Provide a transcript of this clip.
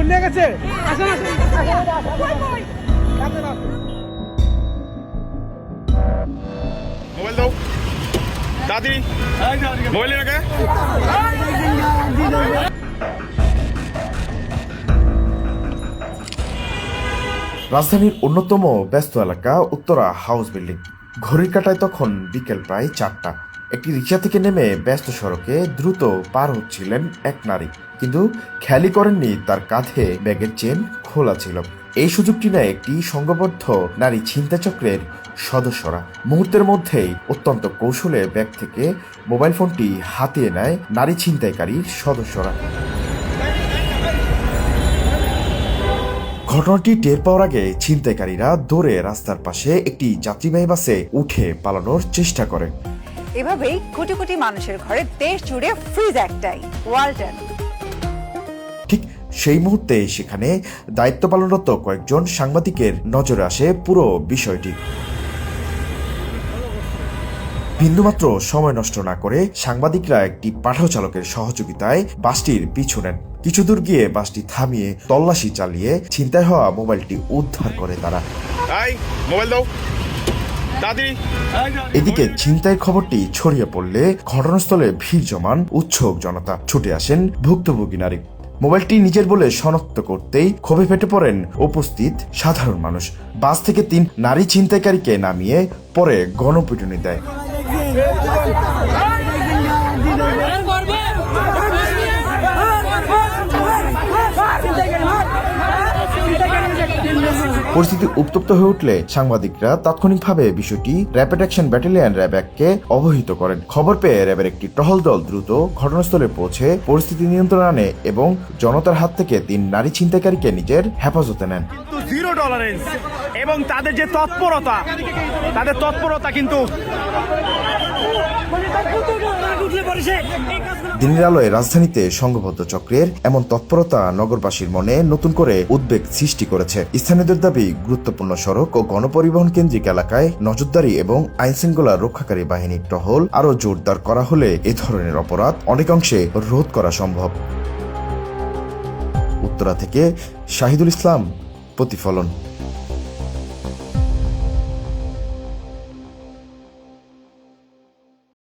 নিয়ে গেছে। মোবাইল দাও দাদি, মোবাইল রেখে। রাজধানীর অন্যতম ব্যস্ত এলাকা উত্তরা হাউস বিল্ডিং। ঘড়ির কাঁটায় তখন বিকেল প্রায় 4টা। একটি রিকশা থেকে নেমে ব্যস্ত সড়কে দ্রুত পার হচ্ছিলেন এক নারী, কিন্তু খেয়ালই করেননি তার কাঁধে ব্যাগের চেন খোলা ছিল। এই সুযোগটি নেয় একটি সংঘবদ্ধ নারী ছিনতাই চক্রের সদস্যরা। মুহূর্তের মধ্যেই অত্যন্ত কৌশলে ব্যাগ থেকে মোবাইল ফোনটি হাতিয়ে নেয় নারী ছিনতাইকারীর সদস্যরা। ঘটনাটি টের পাওয়ার আগে ছিনতাইকারীরা দৌড়ে রাস্তার পাশে একটি যাত্রীবাহী বাসে উঠে পালানোর চেষ্টা করে। এভাবেই কোটি কোটি মানুষের ঘরে দেশ জুড়ে ফ্রিজ একটাই, ওয়ালটন। ঠিক সেই মুহূর্তে সেখানে দায়িত্ব পালনরত কয়েকজন সাংবাদিকের নজরে আসে পুরো বিষয়টি। বিন্দুমাত্র সময় নষ্ট না করে সাংবাদিকরা একটি পাঠাও চালকের সহযোগিতায় বাসটির পিছু নেন। কিছু দূর গিয়ে বাসটি থামিয়ে তল্লাশি চালিয়ে ছিনতাই হওয়া মোবাইলটি উদ্ধার করে তারা। মোবাইল দাও দাদি। এদিকে ছিনতাইয়ের খবরটি ছড়িয়ে পড়লে ঘটনাস্থলে ভিড় জমান উৎসুক জনতা। ছুটে আসেন ভুক্তভোগী নারী। মোবাইলটি নিজের বলে শনাক্ত করতেই ক্ষোভে ফেটে পড়েন উপস্থিত সাধারণ মানুষ। বাস থেকে 3 নারী ছিনতাইকারীকে নামিয়ে পরে গণপিটুনি দেয়। পরিস্থিতি উত্তপ্ত হয়ে উঠলে সাংবাদিকরা তাৎক্ষণিকভাবে বিষয়টি র্যাপিড অ্যাকশন ব্যাটালিয়ন র্যাব 1-কে অবহিত করেন। খবর পেয়ে র্যাবের একটি টহল দল দ্রুত ঘটনাস্থলে পৌঁছে পরিস্থিতি নিয়ন্ত্রণে আনে এবং জনতার হাত থেকে 3 নারী ছিনতাইকারীকে নিজের হেফাজতে নেন। জিরো টলারেন্স এবং তাদের যে তৎপরতা কিন্তু দিনের আলোয় রাজধানীতে সংঘবদ্ধ চক্রের এমন তৎপরতা নগরবাসীর মনে নতুন করে উদ্বেগ সৃষ্টি করেছে। স্থানীয়দের দাবি, গুরুত্বপূর্ণ সড়ক ও গণপরিবহন কেন্দ্রিক এলাকায় নজরদারি এবং আইনশৃঙ্খলা রক্ষাকারী বাহিনীর টহল আরও জোরদার করা হলে এ ধরনের অপরাধ অনেকাংশে রোধ করা সম্ভব। উত্তরা থেকে শাহিদুল ইসলাম, প্রতিফলন।